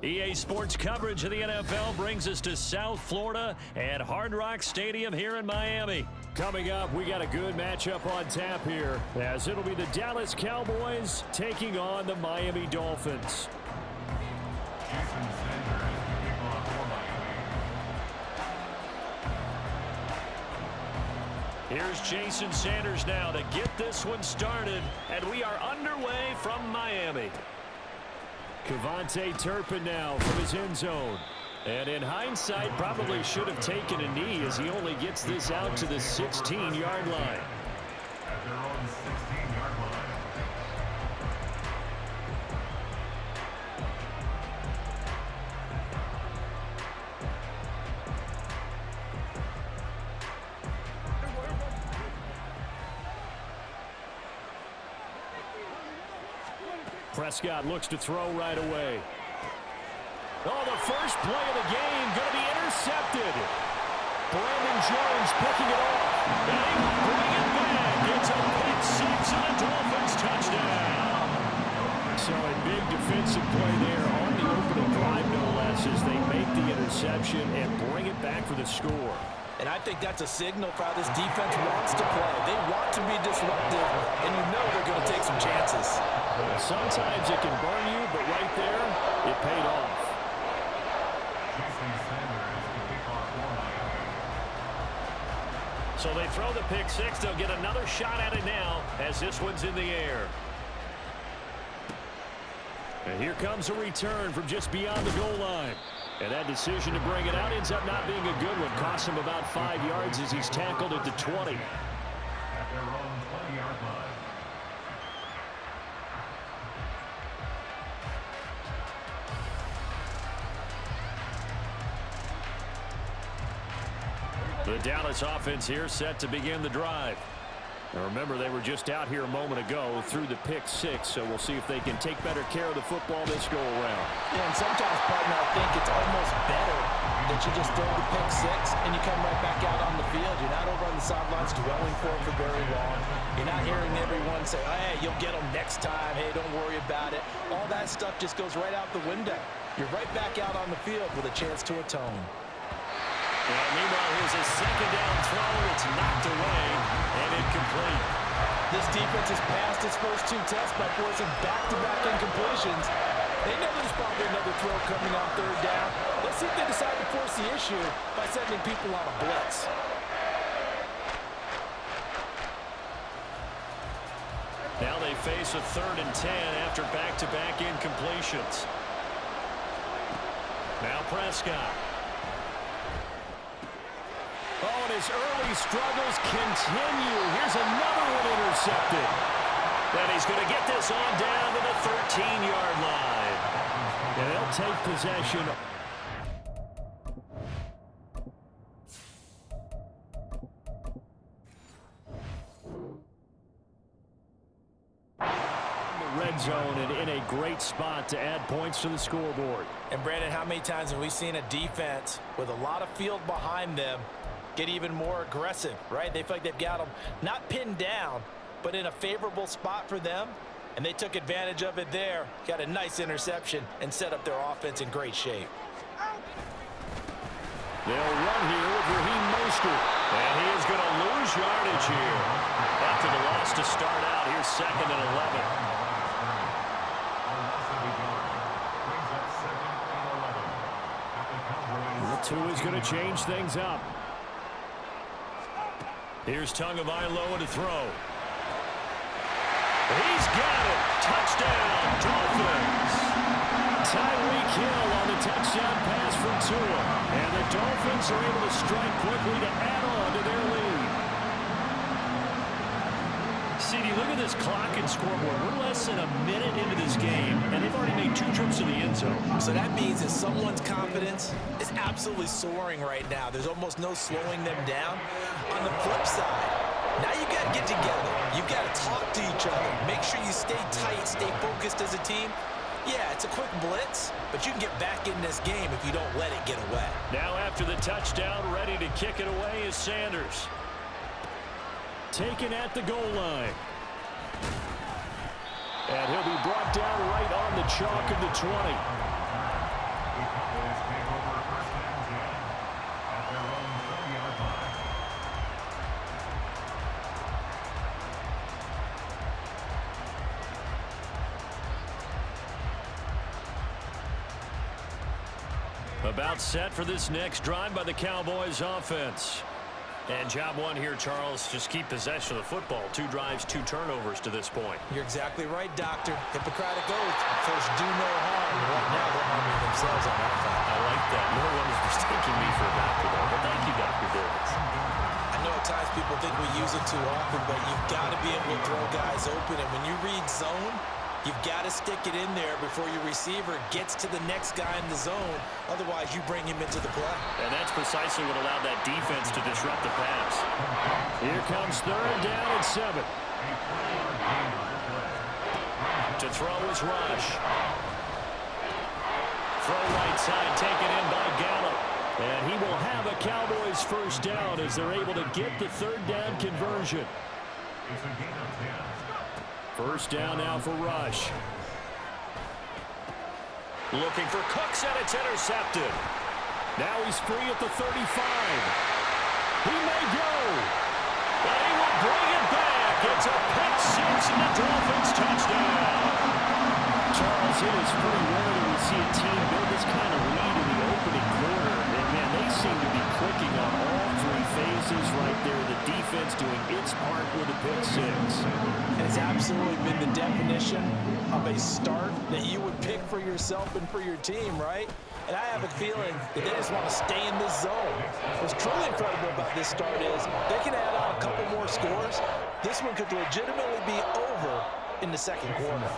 EA Sports coverage of the NFL brings us to South Florida at Hard Rock Stadium here in Miami. Coming up, we got a good matchup on tap here, as it'll be the Dallas Cowboys taking on the Miami Dolphins. Here's Jason Sanders now to get this one started, and we are underway from Miami. Kevontae Turpin now from his end zone. And in hindsight, probably should have taken a knee as he only gets this out to the 16-yard line. At their own 16-yard line. Prescott looks to throw right away. Oh, the first play of the game going to be intercepted. Brandon Jones picking it off. And he will bring it back. It's a pick six and a Dolphins touchdown. So a big defensive play there on the opening drive, no less, as they make the interception and bring it back for the score. And I think that's a signal for how this defense wants to play. They want to be disruptive, and you know they're going to take some chances. Sometimes it can burn you, but right there, it paid off. So they throw the pick six. They'll get another shot at it now as this one's in the air. And here comes a return from just beyond the goal line. And that decision to bring it out ends up not being a good one. Costs him about 5 yards as he's tackled at the 20. At their own 20-yard line. The Dallas offense here set to begin the drive. Now remember, they were just out here a moment ago through the pick six, so we'll see if they can take better care of the football this go-around. Yeah, and sometimes, partner, I think it's almost better that you just throw the pick six and you come right back out on the field. You're not over on the sidelines dwelling for it for very long. You're not hearing everyone say, oh, hey, you'll get them next time. Hey, don't worry about it. All that stuff just goes right out the window. You're right back out on the field with a chance to atone. And meanwhile, here's a second down throw. It's knocked away and incomplete. This defense has passed its first two tests by forcing back-to-back incompletions. They know there's probably another throw coming on third down. Let's see if they decide to force the issue by sending people on a blitz. Now they face a 3rd and 10 after back-to-back incompletions. Now Prescott. Oh, and his early struggles continue. Here's another one intercepted. And he's going to get this on down to the 13-yard line. And they'll take possession. Red zone and in a great spot to add points to the scoreboard. And Brandon, how many times have we seen a defense with a lot of field behind them get even more aggressive, right? They feel like they've got them not pinned down, but in a favorable spot for them, and they took advantage of it there. Got a nice interception and set up their offense in great shape. They'll run here with Raheem Mostert, and he is going to lose yardage here after the loss to start out. Here's 2nd and 11. Tua is going to change things up. Here's Tagovailoa to throw. He's got it. Touchdown, Dolphins. Tyreek Hill on the touchdown pass from Tua. And the Dolphins are able to strike quickly to add on to their lead. CD, look at this clock and scoreboard. We're less than a minute into this game, and they've already made 2 trips to the end zone. So that means that someone's confidence is absolutely soaring right now. There's almost no slowing them down. On the flip side, now you got to get together. You've got to talk to each other. Make sure you stay tight, stay focused as a team. Yeah, it's a quick blitz, but you can get back in this game if you don't let it get away. Now after the touchdown, ready to kick it away is Sanders. Taken at the goal line. And he'll be brought down right on the chalk of the 20. About set for this next drive by the Cowboys offense. And job one here, Charles, just keep possession of the football. 2 drives, 2 turnovers to this point. You're exactly right, Doctor. Hippocratic oath. First, do no harm. Right now, they're harming themselves on that front. I like that. No one is mistaking me for a doctor, though. But thank you, Dr. Davis. I know at times people think we use it too often, but you've got to be able to throw guys open. And when you read zone, you've got to stick it in there before your receiver gets to the next guy in the zone. Otherwise, you bring him into the play. And that's precisely what allowed that defense to disrupt the pass. Here comes 3rd down and 7. To throw is Rush. Throw right side, taken in by Gallup. And he will have a Cowboys first down as they're able to get the 3rd down conversion. First down now for Rush. Looking for Cooks, and it's intercepted. Now he's free at the 35. He may go. But he will bring it back. It's a pick 6 and a Dolphins touchdown. Charles, it is pretty rare that we see a team build this kind of lead in the opening quarter. And, man, they seem to be clicking on all 3 phases right there. The defense doing its part with a pick 6. It's absolutely been the definition of a start that you would pick for yourself and for your team, right? And I have a feeling that they just want to stay in this zone. What's truly incredible about this start is they can add on a couple more scores. This one could legitimately be over in the 2nd quarter.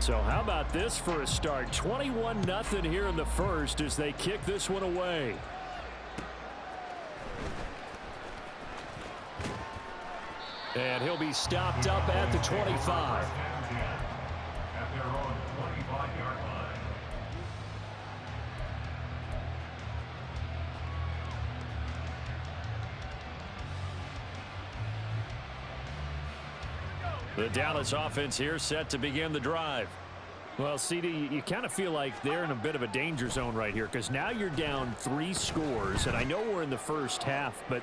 So how about this for a start? 21-0 here in the first as they kick this one away. And he'll be stopped up at the 25. At their own 25-yard line. The Dallas offense here set to begin the drive. Well, CD, you kind of feel like they're in a bit of a danger zone right here because now you're down 3 scores, and I know we're in the first half, but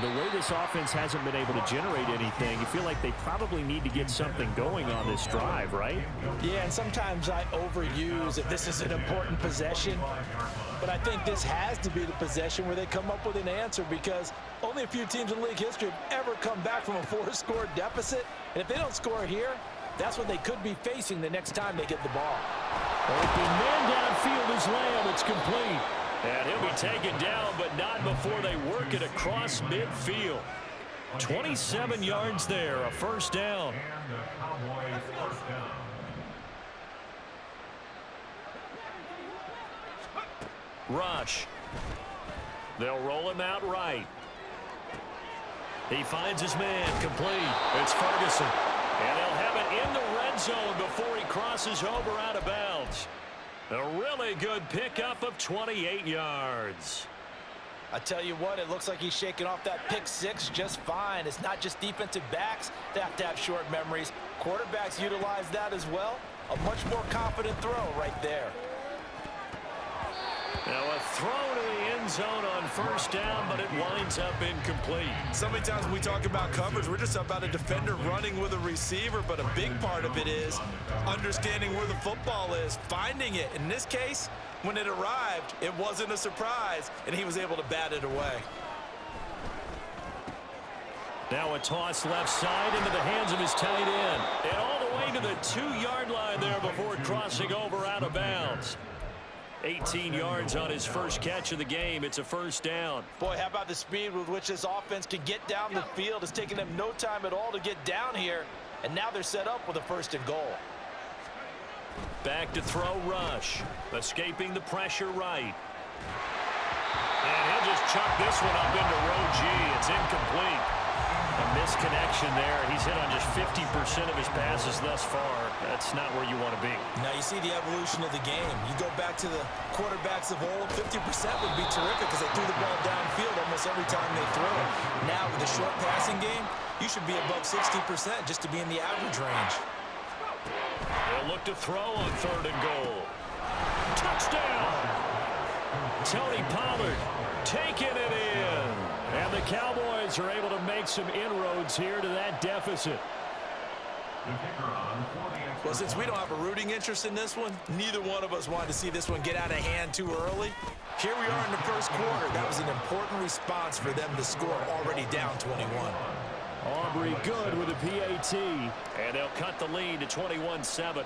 the way this offense hasn't been able to generate anything, you feel like they probably need to get something going on this drive, right? Yeah, and sometimes I overuse that this is an important possession, but I think this has to be the possession where they come up with an answer because only a few teams in league history have ever come back from a 4-score deficit, and if they don't score here, that's what they could be facing the next time they get the ball. Open man downfield is Lamb. It's complete. And he'll be taken down, but not before they work it across midfield. 27 yards there, a first down. And the Cowboys first down. Rush. They'll roll him out right. He finds his man, complete. It's Ferguson. And they'll have it in the red zone before he crosses over out of bounds. A really good pickup of 28 yards. I tell you what, it looks like he's shaking off that pick 6 just fine. It's not just defensive backs that have to have short memories. Quarterbacks utilize that as well. A much more confident throw right there. Now a throw to the end zone on first down, but it winds up incomplete. So many times when we talk about coverage, we're just about a defender running with a receiver, but a big part of it is understanding where the football is, finding it. In this case, when it arrived, it wasn't a surprise, and he was able to bat it away. Now a toss left side into the hands of his tight end. And all the way to the 2-yard line there before crossing over out of bounds. 18 yards on his first catch of the game. It's a first down. Boy, how about the speed with which this offense can get down the field? It's taken them no time at all to get down here, and now they're set up with a 1st and goal. Back to throw Rush. Escaping the pressure right. And he'll just chuck this one up into row G. It's incomplete. A misconnection there. He's hit on just 50% of his passes thus far. That's not where you want to be. Now you see the evolution of the game. You go back to the quarterbacks of old, 50% would be terrific because they threw the ball downfield almost every time they throw it. Now with the short passing game, you should be above 60% just to be in the average range. They'll look to throw on 3rd and goal. Touchdown! Tony Pollard taking it in. And the Cowboys are able to make some inroads here to that deficit. The kicker on for the extra Well, since we don't have a rooting interest in this one, neither one of us wanted to see this one get out of hand too early. Here we are in the first quarter. That was an important response for them to score already down 21. Aubrey good with a PAT. And they'll cut the lead to 21-7.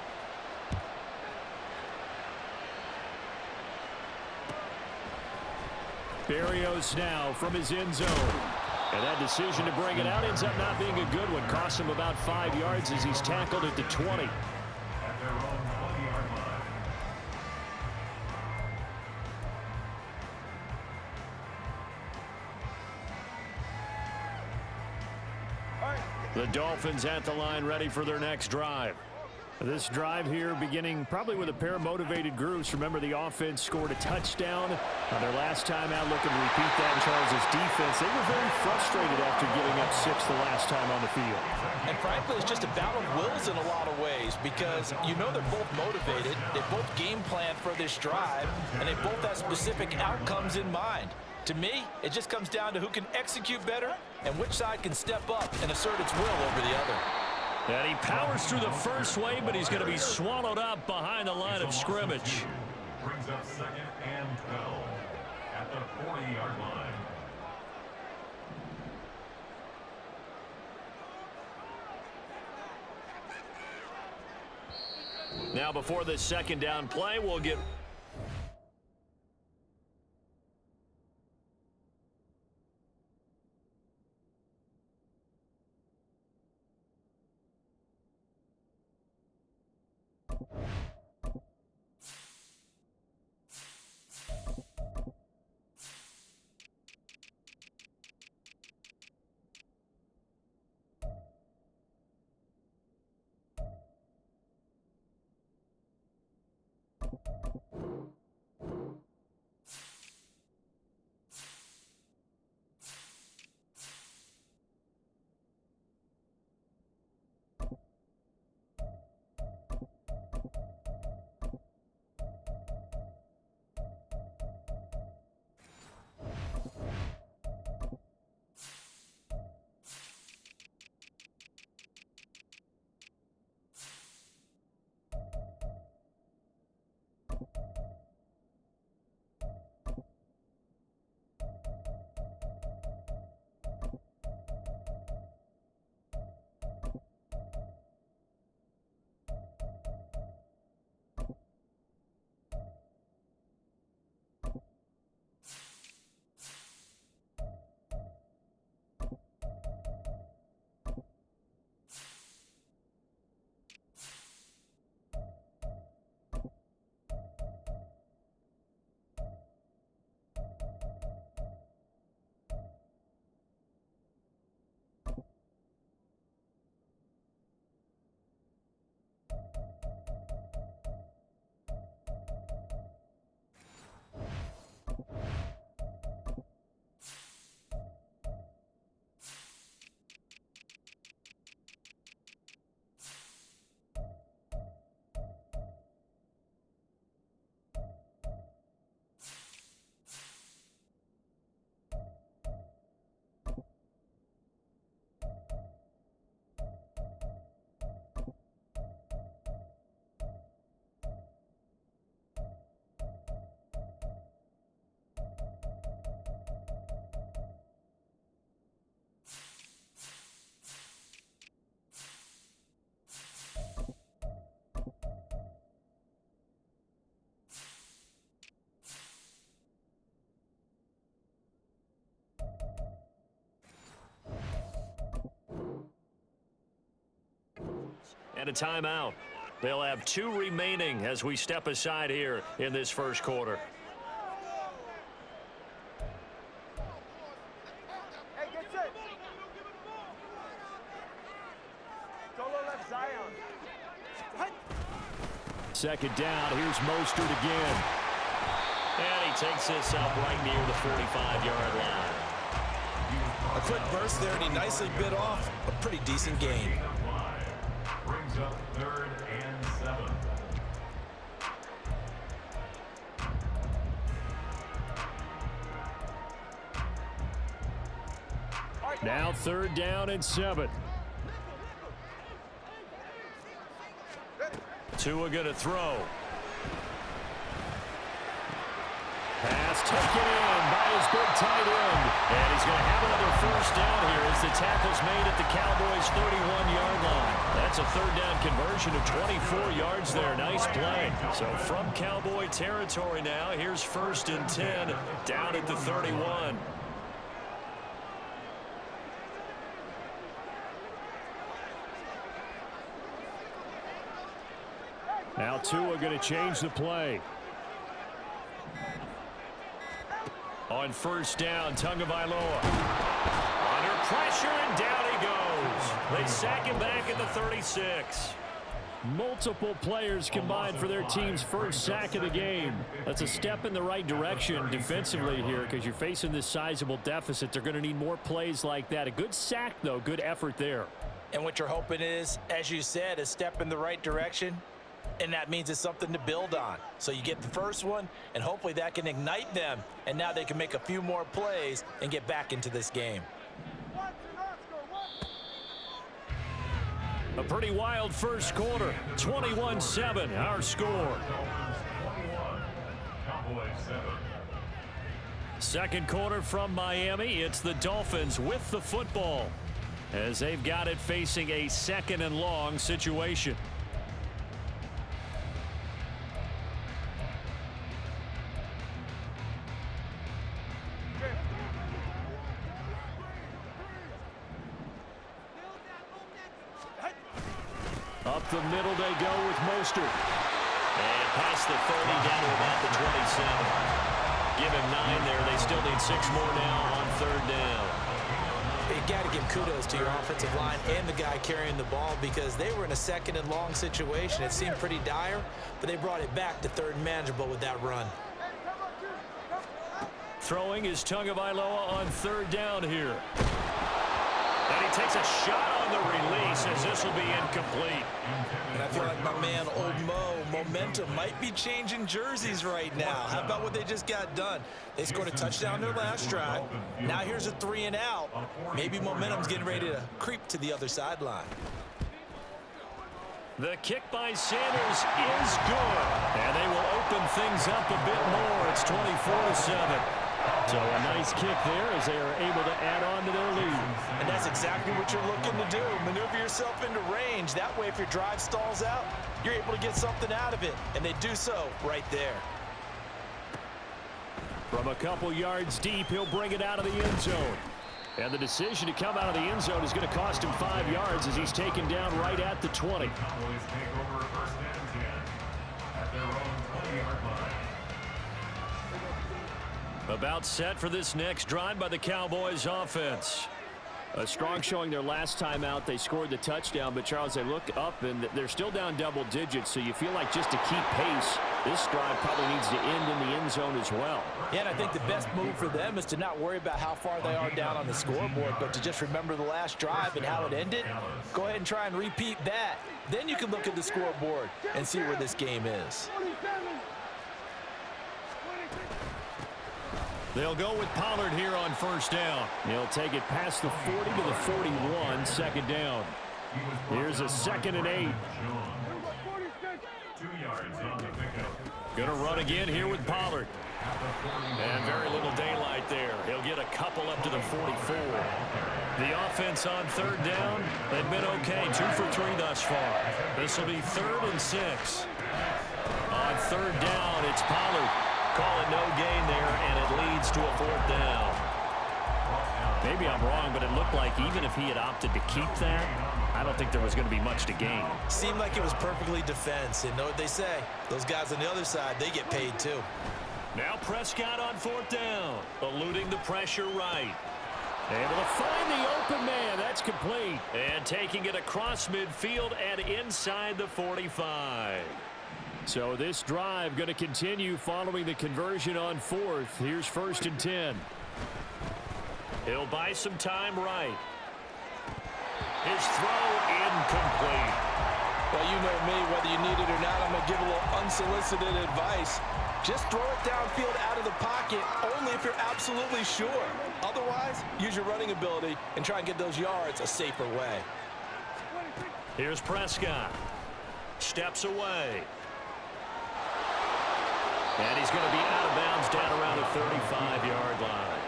Berrios now from his end zone. And that decision to bring it out ends up not being a good one. Costs him about 5 yards as he's tackled at the 20. at their own 20-yard line. The Dolphins at the line ready for their next drive. This drive here beginning probably with a pair of motivated groups. Remember, the offense scored a touchdown on their last time out, looking to repeat that in Charles' defense. They were very frustrated after giving up 6 the last time on the field. And frankly, it's just a battle of wills in a lot of ways because you know they're both motivated, they both game plan for this drive, and they both have specific outcomes in mind. To me, it just comes down to who can execute better and which side can step up and assert its will over the other. And he powers through the first wave, but he's going to be swallowed up behind the line of scrimmage. Brings up 2nd and 12 at the 40-yard line. Now before this second down play, we'll get... And a timeout. They'll have 2 remaining as we step aside here in this first quarter. Hey, get set. Solo left Zion. Second down. Here's Mostert again. And he takes this up right near the 45-yard line. A quick burst there, and he nicely bit off a pretty decent gain. Brings up 3rd and 7. Now 3rd down and 7. Tua going to throw. Pass taken in by his big tight end. And he's going to have another first down here as the tackle's made at the Cowboys' 31-yard line. That's a third down conversion of 24 yards there. Nice play. So from Cowboy territory now, here's 1st and 10 down at the 31. Now Tua going to change the play. On 1st down, Tagovailoa. Under pressure, and down he goes. They sack him back at the 36. Multiple players combined for their team's first sack of the game. That's a step in the right direction defensively here because you're facing this sizable deficit. They're going to need more plays like that. A good sack, though. Good effort there. And what you're hoping is, as you said, a step in the right direction. And that means it's something to build on. So you get the first one, and hopefully that can ignite them. And now they can make a few more plays and get back into this game. A pretty wild first quarter. 21-7, our score. Second quarter from Miami. It's the Dolphins with the football as they've got it facing a 2nd and long situation. Up the middle they go with Mostert. And past the 30 down to about the 27. Give him 9 there. They still need 6 more now on 3rd down. You got to give kudos to your offensive line and the guy carrying the ball because they were in a 2nd and long situation. It seemed pretty dire, but they brought it back to 3rd and manageable with that run. Throwing is Tagovailoa on 3rd down here. And he takes a shot on the release as this will be incomplete. And I feel like my man, Old Mo, momentum might be changing jerseys right now. How about what they just got done? They scored a touchdown their last drive. Now here's a 3 and out. Maybe momentum's getting ready to creep to the other sideline. The kick by Sanders is good. And they will open things up a bit more. It's 24-7. So a nice kick there as they are able to add on to their lead. And that's exactly what you're looking to do. Maneuver yourself into range. That way, if your drive stalls out, you're able to get something out of it. And they do so right there. From a couple yards deep, he'll bring it out of the end zone. And the decision to come out of the end zone is going to cost him 5 yards as he's taken down right at the 20. Cowboys take over 1st and 10 at their own 20-yard line. About set for this next drive by the Cowboys offense. A strong showing their last time out. They scored the touchdown, but Charles, they look up and they're still down double digits, so you feel like just to keep pace, this drive probably needs to end in the end zone as well. Yeah, and I think the best move for them is to not worry about how far they are down on the scoreboard, but to just remember the last drive and how it ended. Go ahead and try and repeat that. Then you can look at the scoreboard and see where this game is. They'll go with Pollard here on 1st down. He'll take it past the 40 to the 41, 2nd down. Here's a 2nd and 8. 2 yards on the pickup. Gonna run again here with Pollard. And very little daylight there. He'll get a couple up to the 44. The offense on 3rd down, they've been okay. 2 for 3 thus far. This will be 3rd and 6. On 3rd down, it's Pollard. Call it no gain there, and it leads to a 4th down. Maybe I'm wrong, but it looked like even if he had opted to keep that, I don't think there was going to be much to gain. Seemed like it was perfectly defense, and know what they say. Those guys on the other side, they get paid too. Now Prescott on 4th down, eluding the pressure right. Able to find the open man. That's complete. And taking it across midfield and inside the 45. So this drive going to continue following the conversion on 4th. Here's 1st and 10. He'll buy some time right. His throw incomplete. Well, you know me, whether you need it or not, I'm going to give a little unsolicited advice. Just throw it downfield out of the pocket, only if you're absolutely sure. Otherwise, use your running ability and try and get those yards a safer way. Here's Prescott. steps away. And he's going to be out of bounds down around the 35-yard line.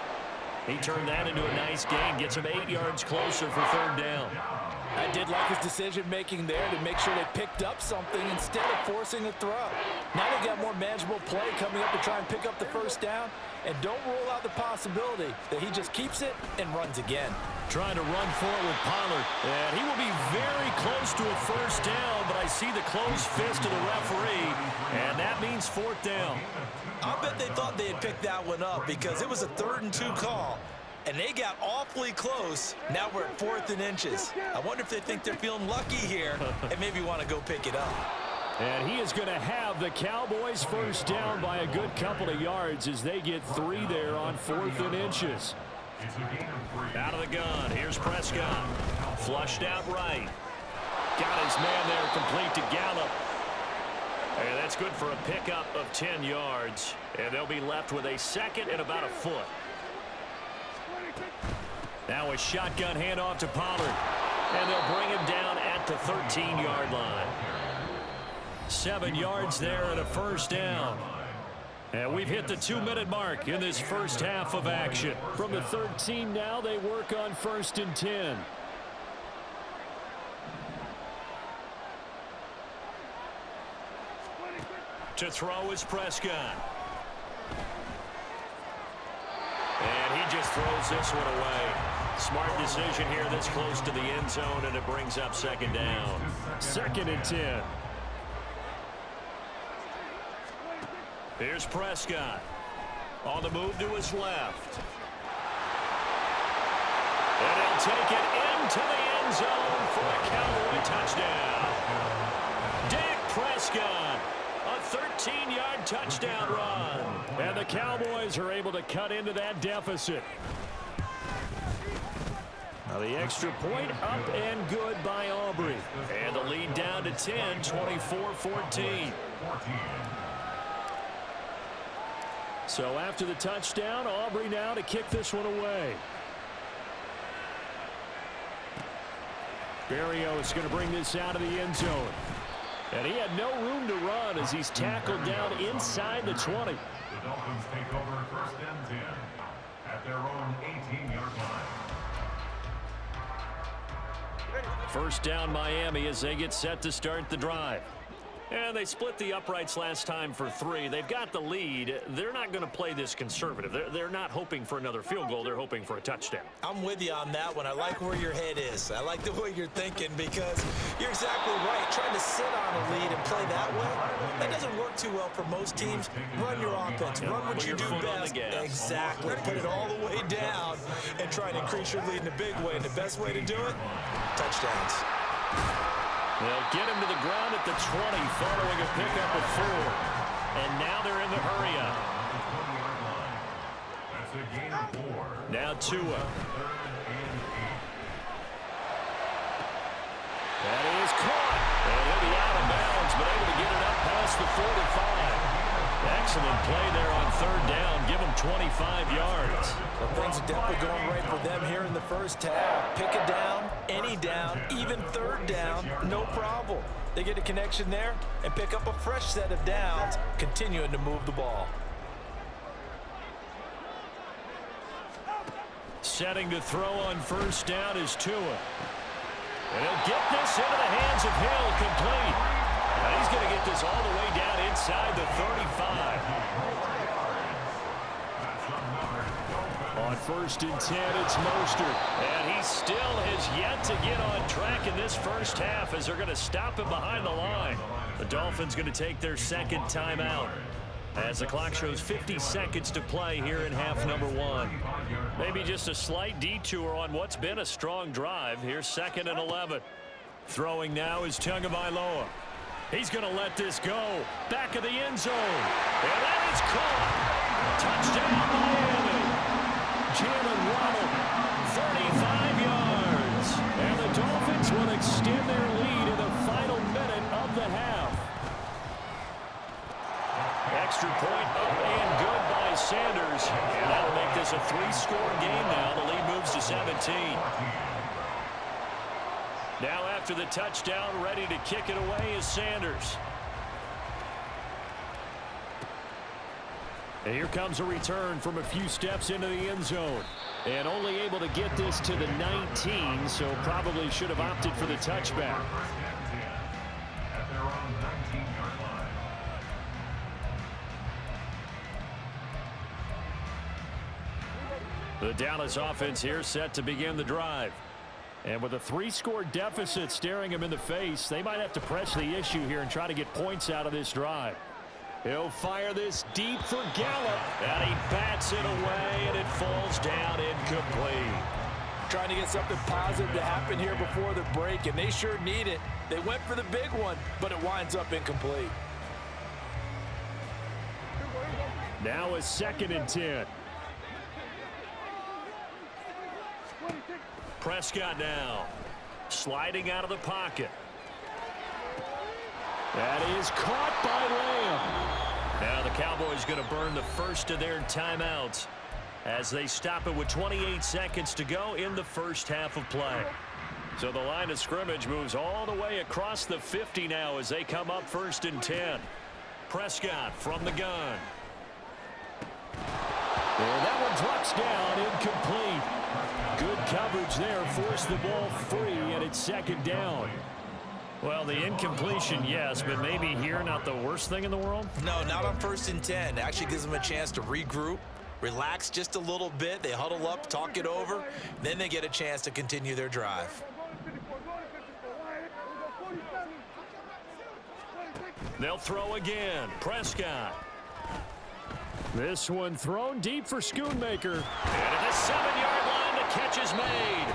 He turned that into a nice gain, gets him 8 yards closer for third down. I did like his decision-making there to make sure they picked up something instead of forcing a throw. Now they got more manageable play coming up to try and pick up the first down, and don't rule out the possibility that he just keeps it and runs again. Trying to run forward with Pollard, and he will be very close to a first down, but I see the closed fist of the referee, and that means fourth down. I bet they thought they had picked that one up because it was a 3rd and 2 call. And they got awfully close. Now we're at 4th and inches. I wonder if they think they're feeling lucky here and maybe want to go pick it up. And he is going to have the Cowboys first down by a good couple of yards as they get 3 there on 4th and inches. Out of the gun. Here's Prescott. Flushed out right. Got his man there complete to Gallup. And that's good for a pickup of 10 yards. And they'll be left with a second and about a foot. Now a shotgun handoff to Pollard. And they'll bring him down at the 13-yard line. 7 yards there and a first down. And we've hit the 2-minute mark in this first half of action. From the 13 now, they work on 1st and 10. To throw is Prescott. And he just throws this one away. Smart decision here this close to the end zone, and it brings up second down. 2nd and 10. Here's Prescott. On the move to his left. And he'll take it into the end zone for a Cowboy touchdown. Dak Prescott. A 13-yard touchdown run. And the Cowboys are able to cut into that deficit. Now the extra point up and good by Aubrey. And the lead down to 10, 24-14. So after the touchdown, Aubrey now to kick this one away. Berrios is going to bring this out of the end zone. And he had no room to run as he's tackled down inside the 20. The Dolphins take over 1st and 10 at their own 18-yard line. First down Miami as they get set to start the drive. And they split the uprights last time for 3. They've got the lead. They're not going to play this conservative. They're not hoping for another field goal. They're hoping for a touchdown. I'm with you on that one. I like where your head is. I like the way you're thinking because you're exactly right. Trying to sit on a lead and play that way, that doesn't work too well for most teams. Run your offense. Run what you do best. Exactly. Put it all the way down and try and increase your lead in a big way. And the best way to do it, touchdowns. They'll get him to the ground at the 20 following a pickup of 4. And now they're in the hurry-up. That's a gain of 4. Now Tua. That is caught. And he'll be out of bounds, but able to get it up past the 45. Excellent play there on 3rd down. Give him 25 yards. Well, things are definitely going right for them here in the first half. Pick a down, any down, even 3rd down, no problem. They get a connection there and pick up a fresh set of downs, continuing to move the ball. Setting to throw on 1st down is Tua. And he'll get this into the hands of Hill, complete. Now he's going to get this all the way down inside the 35. On 1st and 10, it's Mostert. And he still has yet to get on track in this first half as they're going to stop him behind the line. The Dolphins going to take their 2nd timeout as the clock shows 50 seconds to play here in half number 1. Maybe just a slight detour on what's been a strong drive. Here's 2nd and 11. Throwing now is Tagovailoa. He's going to let this go. Back of the end zone. And that is caught. Touchdown Miami. Jalen Waddle, 35 yards. And the Dolphins will extend their lead in the final minute of the half. Extra point up and good by Sanders. And that'll make this a 3-score game now. The lead moves to 17. Now after after the touchdown, ready to kick it away is Sanders. And here comes a return from a few steps into the end zone. And only able to get this to the 19, so probably should have opted for the touchback. At their own 19-yard line. The Dallas offense here set to begin the drive. And with a 3-score deficit staring him in the face, they might have to press the issue here and try to get points out of this drive. He'll fire this deep for Gallup, and he bats it away, and it falls down incomplete. Trying to get something positive to happen here before the break, and they sure need it. They went for the big one, but it winds up incomplete. Now a 2nd and 10. Prescott now, sliding out of the pocket. That is caught by Lamb. Now the Cowboys going to burn the first of their timeouts as they stop it with 28 seconds to go in the first half of play. So the line of scrimmage moves all the way across the 50 now as they come up 1st and 10. Prescott from the gun. And that one drops down, incomplete. Good coverage there, forced the ball free, and it's 2nd down. Well, the incompletion, yes, but maybe here not the worst thing in the world? No, not on 1st and 10. Actually gives them a chance to regroup, relax just a little bit. They huddle up, talk it over, then they get a chance to continue their drive. They'll throw again. Prescott. This one thrown deep for Schoonmaker. And at the 7-yard line, the catch is made.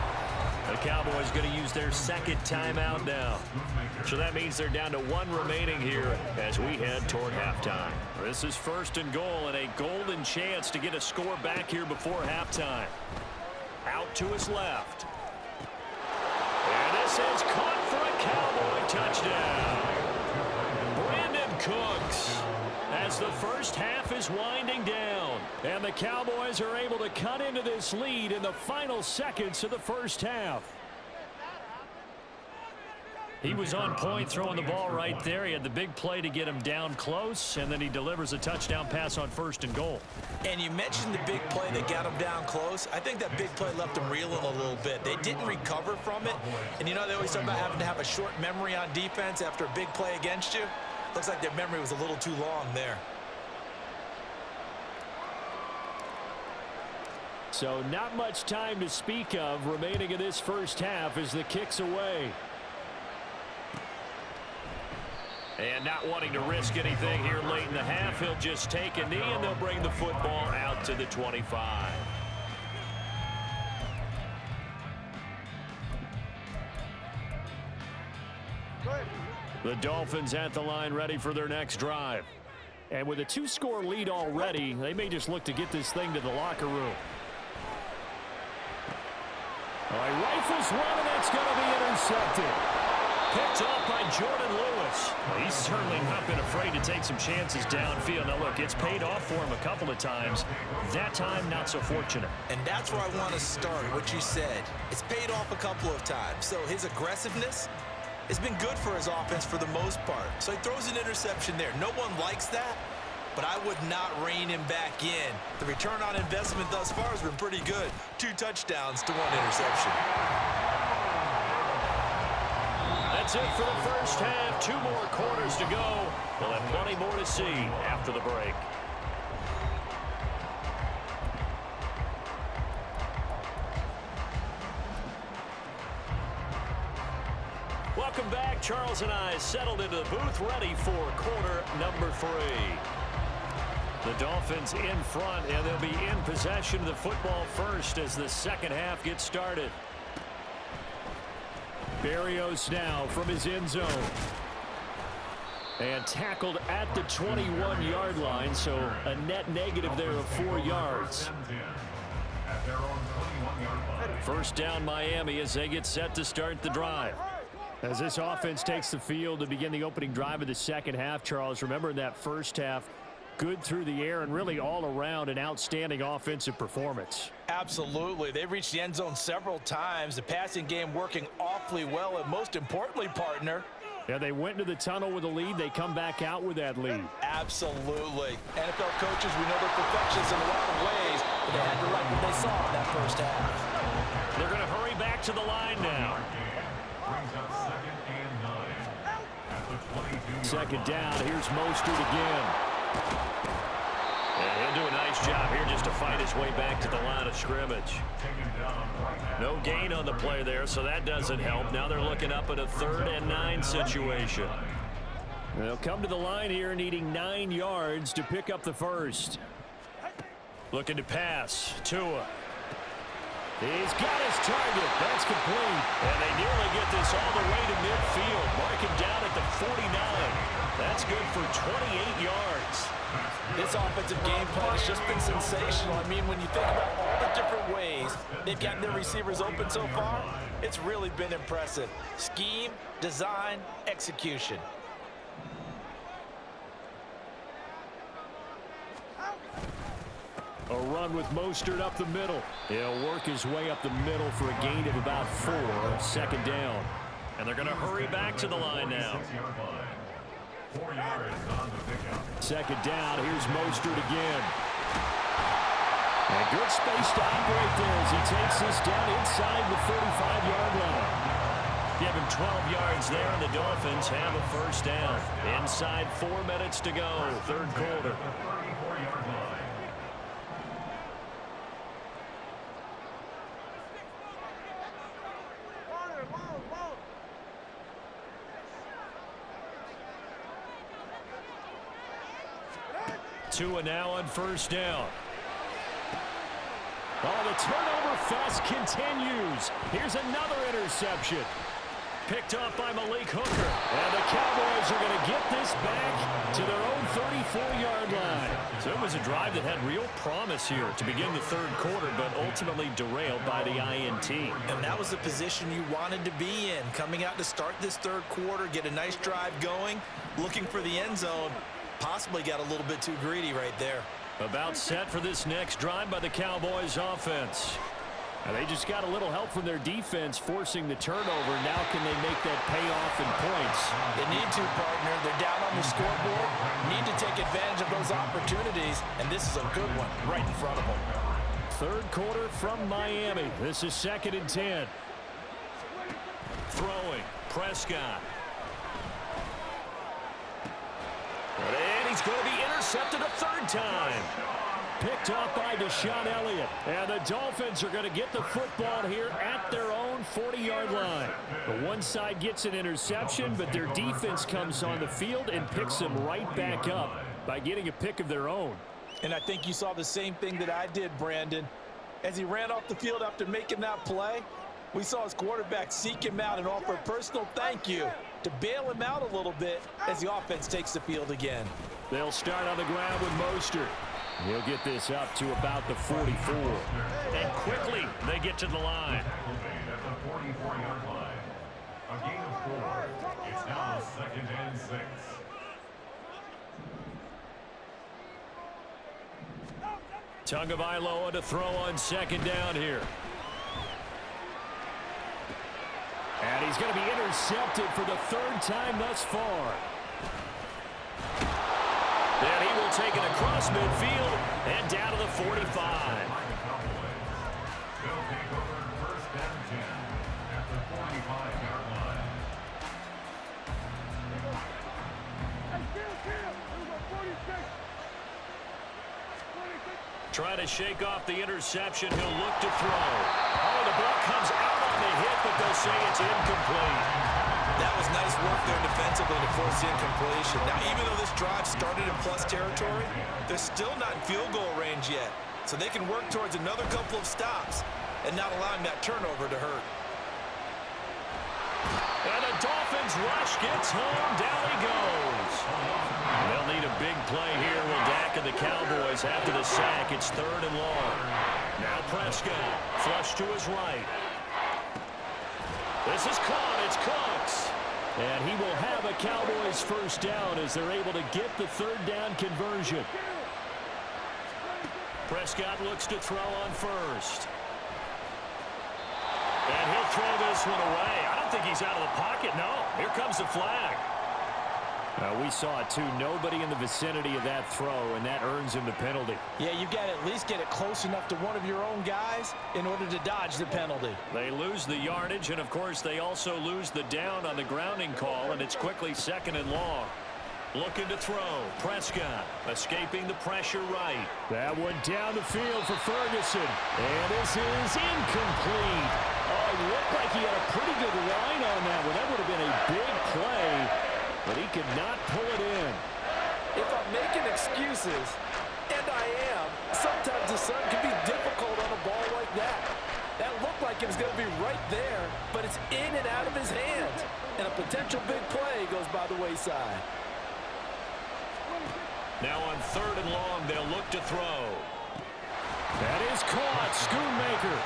The Cowboys going to use their 2nd timeout now. So that means they're down to 1 remaining here as we head toward halftime. This is 1st and goal and a golden chance to get a score back here before halftime. Out to his left. And this is caught for a Cowboy touchdown. Brandon Cooks. As the first half is winding down, and the Cowboys are able to cut into this lead in the final seconds of the first half. He was on point throwing the ball right there. He had the big play to get him down close, and then he delivers a touchdown pass on 1st and goal. And you mentioned the big play that got him down close. I think that big play left him reeling a little bit. They didn't recover from it. And you know, they always talk about having to have a short memory on defense after a big play against you. Looks like their memory was a little too long there. So not much time to speak of remaining in this first half as the kick's away. And not wanting to risk anything here late in the half, he'll just take a knee and they'll bring the football out to the 25. The Dolphins at the line ready for their next drive. And with a 2-score lead already, they may just look to get this thing to the locker room. All right, rifles one, and that's going to be intercepted. Picked off by Jordan Lewis. Well, he's certainly not been afraid to take some chances downfield. Now, look, it's paid off for him a couple of times. That time, not so fortunate. And that's where I want to start, what you said. It's paid off a couple of times. So his aggressiveness has been good for his offense for the most part. So he throws an interception there. No one likes that, but I would not rein him back in. The return on investment thus far has been pretty good. 2 touchdowns to 1 interception. That's it for the first half. 2 more quarters to go. We'll have plenty more to see after the break. Welcome back. Charles and I settled into the booth, ready for quarter number 3. The Dolphins in front, and they'll be in possession of the football first as the second half gets started. Berrios now from his end zone. And tackled at the 21-yard line, so a net negative there of 4 yards. At their own 21-yard line. First down Miami as they get set to start the drive. As this offense takes the field to begin the opening drive of the second half, Charles, remember in that first half, good through the air and really all around an outstanding offensive performance. Absolutely. They've reached the end zone several times. The passing game working awfully well, and most importantly, partner, yeah, they went into the tunnel with a lead. They come back out with that lead. absolutely. NFL coaches, we know they're perfectionists in a lot of ways, but they had to like what they saw in that first half. They're going to hurry back to the line now. Brings up 2nd and 9 at the 22-yard Second down. Here's Mostert again. And he'll do a nice job here just to fight his way back to the line of scrimmage. No gain on the play there, so that doesn't help. Now they're looking up at a 3rd and 9 situation. They'll come to the line here needing 9 yards to pick up the first. Looking to pass. Tua. He's got his target. That's complete. And they nearly get this all the way to midfield. Mark him down at the 49. That's good for 28 yards. This offensive game plan has just been sensational. I mean, when you think about all the different ways they've gotten their receivers open so far, it's really been impressive. Scheme, design, execution. A run with Mostert up the middle. He'll work his way up the middle for a gain of about 4. Second down. And they're going to hurry back to the line now. 4 yards on the pickup. Second down. Here's Mostert again. And good space to operate there as he takes this down inside the 35-yard line. Give him 12 yards there, and the Dolphins have a first down. Inside 4 minutes to go, 3rd quarter. 34-yard line. Tua now on first down. Oh, the turnover fest continues. Here's another interception. Picked off by Malik Hooker. And the Cowboys are going to get this back to their own 34-yard line. So it was a drive that had real promise here to begin the 3rd quarter, but ultimately derailed by the INT. And that was the position you wanted to be in. Coming out to start this 3rd quarter, get a nice drive going, looking for the end zone. Possibly got a little bit too greedy right there. About set for this next drive by the Cowboys offense. And they just got a little help from their defense forcing the turnover. Now can they make that pay off in points? They need to, partner. They're down on the scoreboard. Need to take advantage of those opportunities. And this is a good one right in front of them. 3rd quarter from Miami. This is 2nd and 10. Throwing. Prescott. And he's going to be intercepted a 3rd time. Picked off by Deshaun Elliott. And the Dolphins are going to get the football here at their own 40-yard line. The one side gets an interception, but their defense comes on the field and picks them right back up by getting a pick of their own. And I think you saw the same thing that I did, Brandon. As he ran off the field after making that play, we saw his quarterback seek him out and offer a personal thank you to bail him out a little bit as the offense takes the field again. They'll start on the ground with Mostert. He'll get this up to about the 44. And quickly, they get to the line. At the 44-yard line. A gain of 4. It's now 2nd and 6. Tagovailoa to throw on 2nd down here. And he's going to be intercepted for the 3rd time thus far. And he will take it across midfield and down to the 45. They'll take over 1st and 10 at the 45-yard line. Try to shake off the interception. He'll look to throw. Oh, the ball comes out on the hit, but they'll say it's incomplete. That was nice work there defensively to force the incompletion. Now, even though this drive started in plus territory, they're still not in field goal range yet. So they can work towards another couple of stops and not allowing that turnover to hurt. And the Dolphins rush gets home. Down he goes. They'll need a big play here with Dak and the Cowboys after the sack. It's 3rd and long. Now Prescott, flush to his right. This is caught. It's Cooks. And he will have a Cowboys first down as they're able to get the third down conversion. Prescott looks to throw on first. And he'll throw this one away. I don't think he's out of the pocket. No, here comes the flag. We saw it too. Nobody in the vicinity of that throw, and that earns him the penalty. Yeah, you've got to at least get it close enough to one of your own guys in order to dodge the penalty. They lose the yardage, and of course they also lose the down on the grounding call, and it's quickly 2nd and long. Looking to throw. Prescott escaping the pressure right. That one down the field for Ferguson. And this is incomplete. Oh, it looked like he had a pretty good line on that one. That would have been a big play, but he could not pull it in. If I'm making excuses, and I am, sometimes the sun can be difficult on a ball like that. That looked like it was going to be right there, but it's in and out of his hands. And a potential big play goes by the wayside. Now on 3rd and long, they'll look to throw. That is caught. Schoonmaker.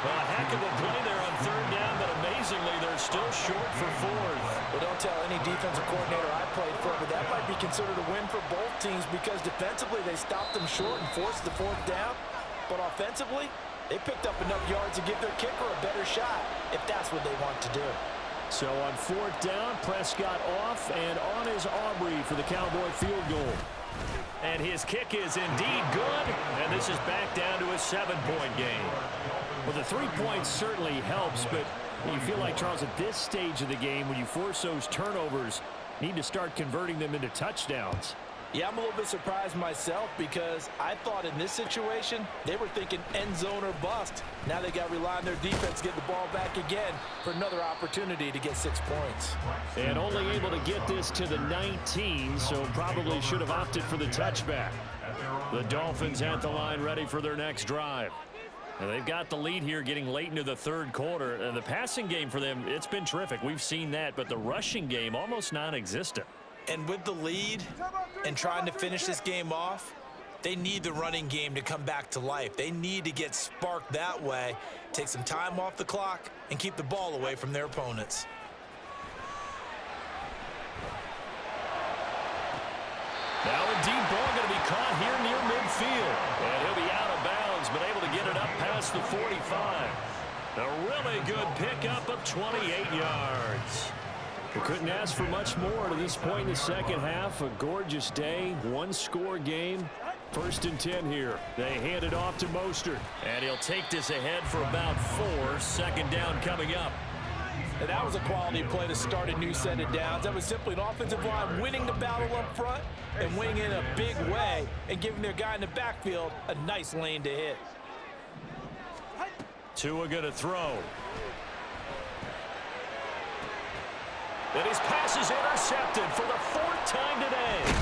Well, a heck of a play there on 3rd down, but amazingly, they're still short for 4th. Well, don't tell any defensive coordinator I played for, but that might be considered a win for both teams because defensively they stopped them short and forced the 4th down. But offensively, they picked up enough yards to give their kicker a better shot if that's what they want to do. So on 4th down, Prescott off, and on is Aubrey for the Cowboy field goal. And his kick is indeed good, and this is back down to a 7-point game. Well, the 3 points certainly helps, but you feel like, Charles, at this stage of the game, when you force those turnovers, you need to start converting them into touchdowns. Yeah, I'm a little bit surprised myself because I thought in this situation they were thinking end zone or bust. Now they got to rely on their defense, get the ball back again for another opportunity to get 6 points. And only able to get this to the 19, so probably should have opted for the touchback. The Dolphins at the line ready for their next drive. And they've got the lead here getting late into the 3rd quarter. And the passing game for them, it's been terrific. We've seen that, but the rushing game almost non-existent. And with the lead and trying to finish this game off, they need the running game to come back to life. They need to get sparked that way, take some time off the clock, and keep the ball away from their opponents. Now a deep ball going to be caught here near midfield. And he'll be out of bounds, but able to get it up past the 45. A really good pickup of 28 yards. We couldn't ask for much more to this point in the second half. A gorgeous day, 1-score game. 1st and 10 here. They hand it off to Mostert. And he'll take this ahead for about 4. 2nd down coming up. And that was a quality play to start a new set of downs. That was simply an offensive line winning the battle up front and winning in a big way and giving their guy in the backfield a nice lane to hit. Tua going to throw. And his pass is intercepted for the 4th time today.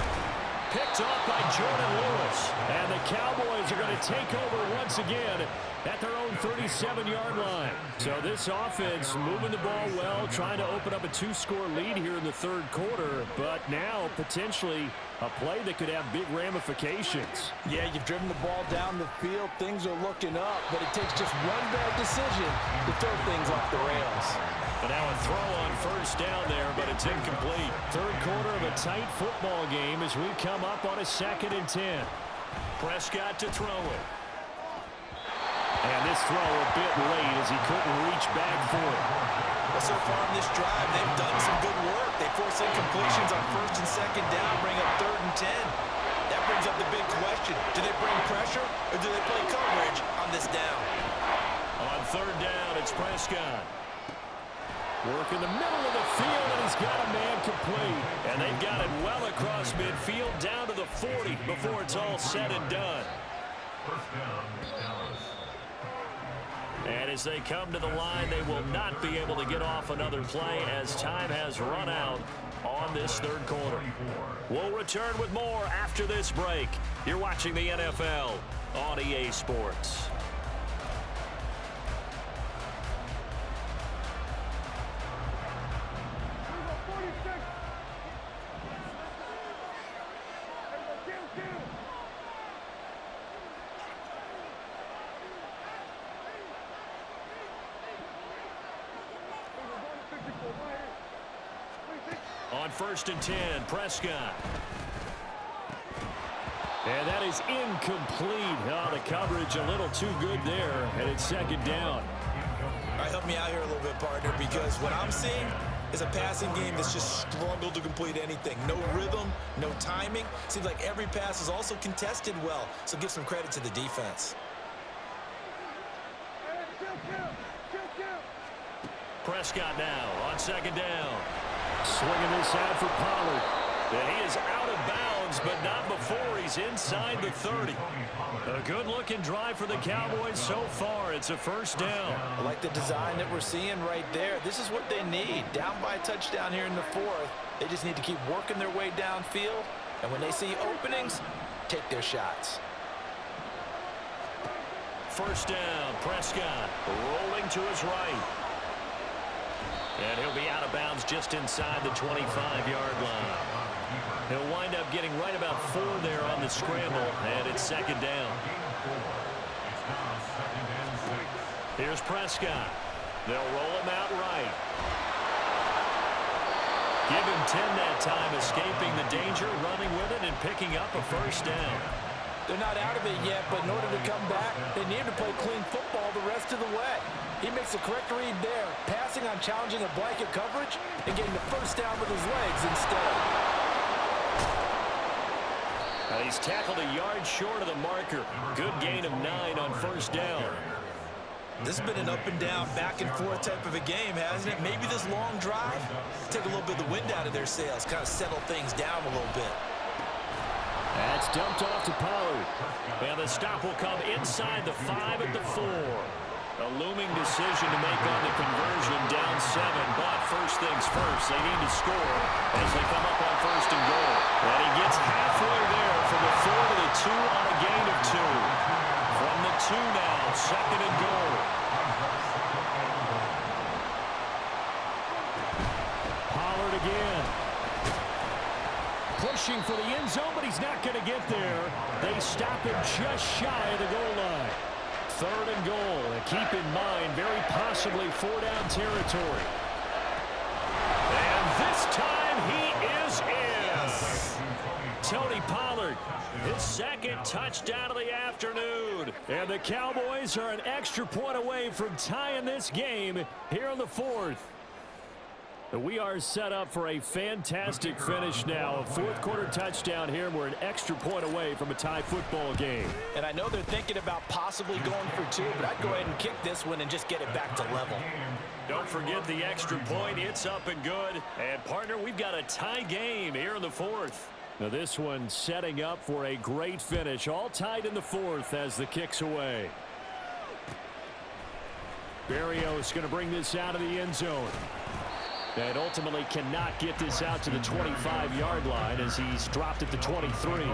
Picked off by Jordan Lewis. And the Cowboys are going to take over once again at their own 37-yard line. So this offense moving the ball well, trying to open up a 2-score lead here in the 3rd quarter. But now potentially a play that could have big ramifications. Yeah, you've driven the ball down the field. Things are looking up, but it takes just one bad decision to throw things off the rails. But now a throw on 1st down there, but it's incomplete. 3rd quarter of a tight football game as we come up on a 2nd and 10. Prescott to throw it. And this throw a bit late as he couldn't reach back for it. Well, so far in this drive, they've done some good work. They force incompletions on 1st and 2nd down, bring up 3rd and 10. That brings up the big question. Do they bring pressure or do they play coverage on this down? On 3rd down, it's Prescott. Work in the middle of the field, and he's got a man complete. And they've got it well across midfield, down to the 40 before it's all said and done. 1st down, Dallas. And as they come to the line, they will not be able to get off another play as time has run out on this 3rd quarter. We'll return with more after this break. You're watching the NFL on EA Sports. first and 10. Prescott. And that is incomplete. Oh, the coverage a little too good there, and it's second down. All right, help me out here a little bit, partner, because what I'm seeing is a passing game that's just struggled to complete anything. No rhythm, no timing. Seems like every pass is also contested well, so give some credit to the defense. Prescott now on second down. Swinging this out for Pollard. And he is out of bounds, but not before he's inside the 30. A good-looking drive for the Cowboys so far. It's a first down. I like the design that we're seeing right there. This is what they need. Down by a touchdown here in the fourth. They just need to keep working their way downfield. And when they see openings, take their shots. First down, Prescott rolling to his right. And he'll be out of bounds just inside the 25-yard line. He'll wind up getting right about 4 there on the scramble, and it's second down. Here's Prescott. They'll roll him out right. Give him 10 that time, escaping the danger, running with it, and picking up a first down. They're not out of it yet, but in order to come back, they need to play clean football the rest of the way. He makes the correct read there, passing on challenging a blanket coverage and getting the first down with his legs instead. He's tackled a yard short of the marker. Good gain of 9 on first down. This has been an up and down, back and forth type of a game, hasn't it? Maybe this long drive, take a little bit of the wind out of their sails, kind of settle things down a little bit. That's dumped off to Pollard. And the stop will come inside the 5 at the 4. A looming decision to make on the conversion, down 7. But first things first, they need to score as they come up on first and goal. And he gets halfway there from the 4 to the 2 on a gain of 2. From the 2 now, second and goal. Pollard again. Pushing for the end zone, but he's not going to get there. They stop him just shy of the goal line. Third and goal. And keep in mind, very possibly 4-down territory. And this time he is in. Tony Pollard, his second touchdown of the afternoon. And the Cowboys are an extra point away from tying this game here in the fourth. We are set up for a fantastic finish now. A fourth-quarter touchdown here, and we're an extra point away from a tie football game. And I know they're thinking about possibly going for 2, but I'd go ahead and kick this one and just get it back to level. Don't forget the extra point. It's up and good. And, partner, we've got a tie game here in the fourth. Now, this one setting up for a great finish. All tied in the fourth as the kick's away. Berrios going to bring this out of the end zone. And ultimately cannot get this out to the 25-yard line as he's dropped at the 23. First and 10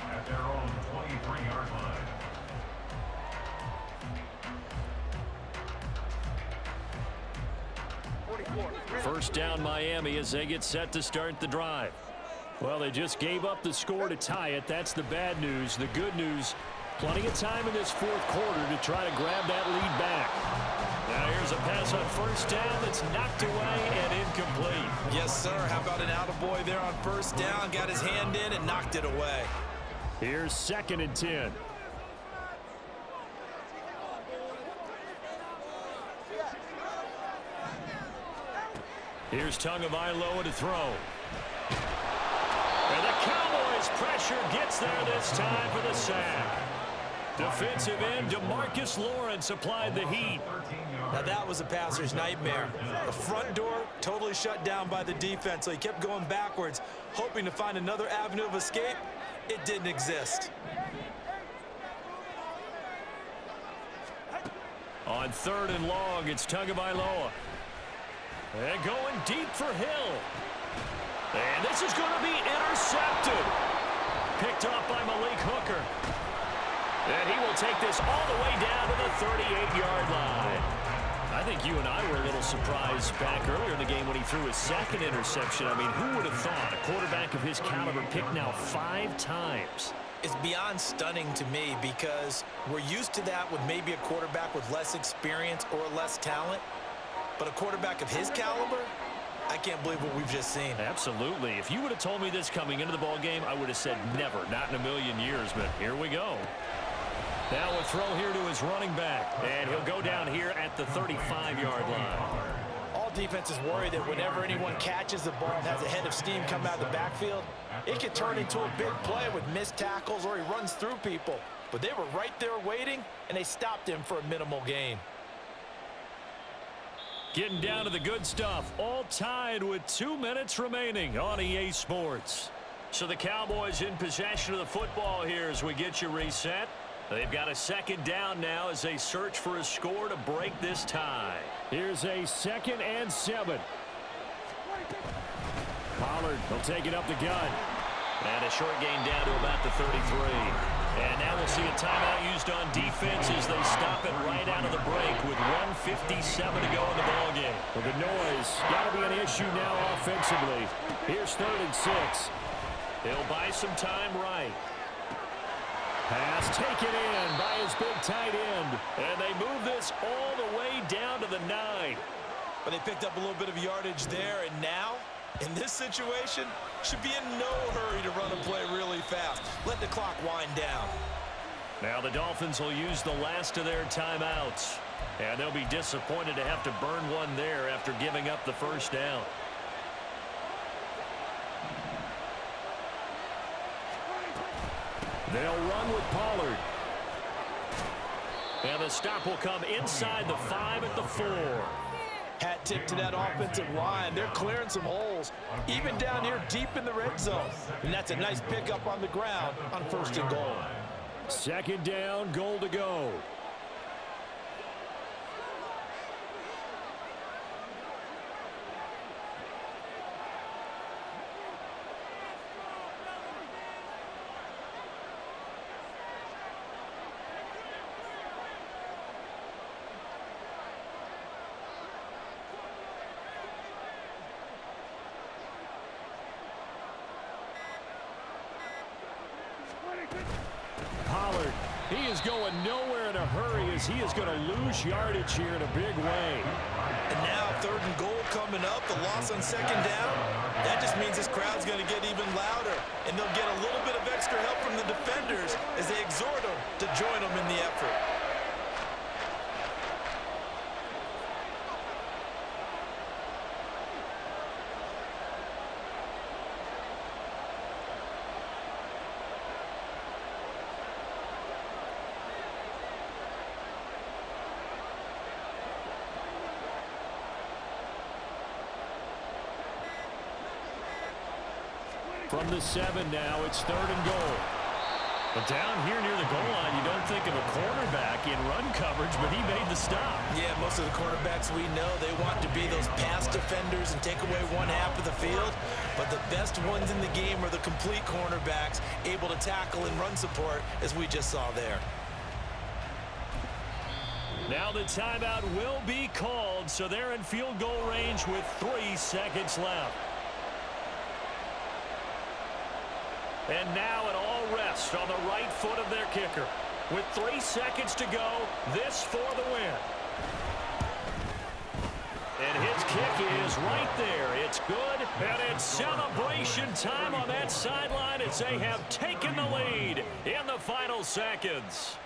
at their own 23-yard line. First down Miami as they get set to start the drive. Well, they just gave up the score to tie it. That's the bad news. The good news, plenty of time in this fourth quarter to try to grab that lead back. Now here's a pass on first down that's knocked away and incomplete. Yes, sir. How about an attaboy there on first down? Got his hand in and knocked it away. Here's second and 10. Here's Tagovailoa to throw. And the Cowboys' pressure gets there this time for the sack. Defensive end DeMarcus Lawrence applied the heat. Now that was a passer's nightmare. The front door totally shut down by the defense, so he kept going backwards, hoping to find another avenue of escape. It didn't exist. On third and long, it's Tagovailoa. And going deep for Hill. And this is going to be intercepted. Picked off by Malik Hooker. And he will take this all the way down to the 38-yard line. I think you and I were a little surprised back earlier in the game when he threw his second interception. I mean, who would have thought a quarterback of his caliber picked now 5 times? It's beyond stunning to me because we're used to that with maybe a quarterback with less experience or less talent. But a quarterback of his caliber, I can't believe what we've just seen. Absolutely. If you would have told me this coming into the ball game, I would have said never, not in a million years, but here we go. Now a throw here to his running back, and he'll go down here at the 35-yard line. All defenses worry that whenever anyone catches the ball and has a head of steam come out of the backfield, it can turn into a big play with missed tackles or he runs through people. But they were right there waiting, and they stopped him for a minimal gain. Getting down to the good stuff, all tied with 2 minutes remaining on EA Sports. So the Cowboys in possession of the football here as we get you reset. They've got a second down now as they search for a score to break this tie. Here's a 2nd and 7. Pollard will take it up the gut. And a short gain down to about the 33. And now we'll see a timeout used on defense as they stop it right out of the break with 1:57 to go in the ballgame. Well, the noise got to be an issue now offensively. Here's 3rd and 6. He'll buy some time right. Pass taken in by his big tight end. And they move this all the way down to the 9. But they picked up a little bit of yardage there, and now, in this situation, should be in no hurry to run a play really fast. Let the clock wind down. Now the Dolphins will use the last of their timeouts. And they'll be disappointed to have to burn one there after giving up the first down. They'll run with Pollard. And the stop will come inside the 5 at the 4. Hat tip to that offensive line. They're clearing some holes, even down here deep in the red zone. And that's a nice pickup on the ground on 1st and goal. 2nd down, goal to go. Pollard, he is going nowhere in a hurry as he is going to lose yardage here in a big way. And now 3rd and goal coming up, the loss on 2nd down. That just means this crowd's going to get even louder, and they'll get a little bit of extra help from the defenders as they exhort them to join them in the effort. From the 7 now, it's 3rd and goal. But down here near the goal line, you don't think of a cornerback in run coverage, but he made the stop. Yeah, most of the cornerbacks we know, they want to be those pass defenders and take away one half of the field. But the best ones in the game are the complete cornerbacks, able to tackle and run support, as we just saw there. Now the timeout will be called, so they're in field goal range with 3 seconds left. And now it all rests on the right foot of their kicker. With 3 seconds to go, this for the win. And his kick is right there. It's good, and it's celebration time on that sideline as they have taken the lead in the final seconds.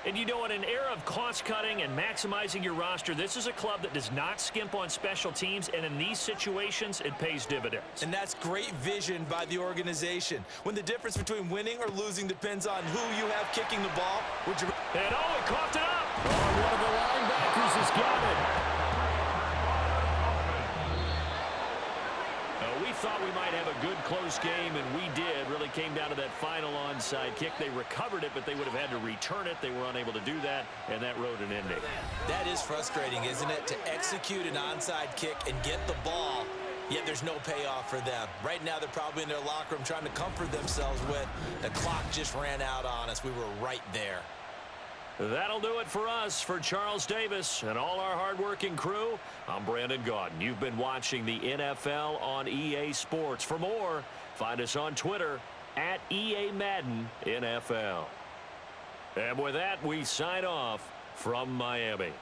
And you know, in an era of cost-cutting and maximizing your roster, this is a club that does not skimp on special teams, and in these situations, it pays dividends. And that's great vision by the organization. When the difference between winning or losing depends on who you have kicking the ball, would you... And oh, he coughed it up! Oh, one of the linebackers has got it. We thought we might have a good close game, and we did. Really came down to that final onside kick. They recovered it, but they would have had to return it. They were unable to do that, and that wrote an ending. That is frustrating, isn't it? To execute an onside kick and get the ball, yet there's no payoff for them. Right now, they're probably in their locker room trying to comfort themselves with, the clock just ran out on us. We were right there. That'll do it for us. For Charles Davis and all our hardworking crew, I'm Brandon Gaudin. You've been watching the NFL on EA Sports. For more, find us on Twitter at EA Madden NFL. And with that, we sign off from Miami.